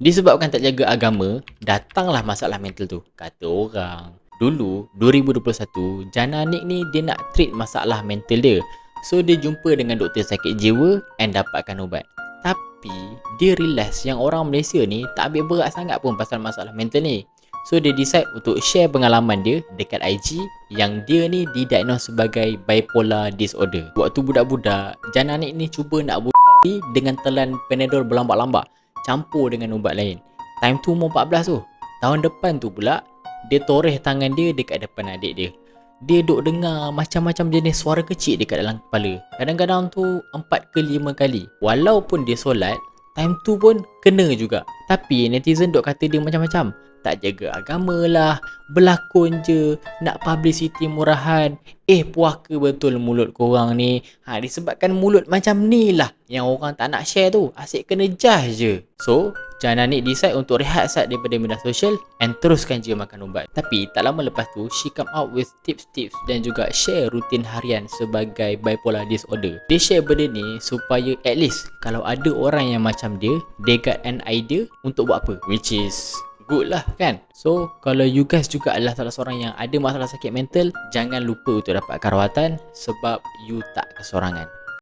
Disebabkan tak jaga agama, datanglah masalah mental tu. Kata orang. Dulu, 2021, Jana Nik ni dia nak treat masalah mental dia. So, dia jumpa dengan doktor sakit jiwa and dapatkan ubat. Tapi, dia realise yang orang Malaysia ni tak ambil berat sangat pun pasal masalah mental ni. So, dia decide untuk share pengalaman dia dekat IG yang dia ni didiagnose sebagai bipolar disorder. Waktu budak-budak, Jana Nik ni cuba nak dengan telan Panadol berlambak-lambak campur dengan ubat lain. Time tu umur 14 tu. Tahun depan tu pula, dia toreh tangan dia dekat depan adik dia. Dia duk dengar macam-macam jenis suara kecil dekat dalam kepala. Kadang-kadang tu 4 ke 5 kali. Walaupun dia solat, time tu pun kena juga. Tapi netizen duk kata dia macam-macam. Tak jaga agama lah, berlakon je, nak publicity murahan. Puaka betul mulut korang ni. Disebabkan mulut macam ni lah yang orang tak nak share tu. Asyik kena judge je. So, Jana Nik decide untuk rehat sat daripada media sosial and teruskan je makan ubat. Tapi tak lama lepas tu, she come out with tips-tips dan juga share rutin harian sebagai bipolar disorder. Dia share benda ni supaya at least kalau ada orang yang macam dia got an idea untuk buat apa. Which is good lah kan. So kalau you guys juga adalah salah seorang yang ada masalah sakit mental, jangan lupa untuk dapat rawatan sebab you tak kesorangan.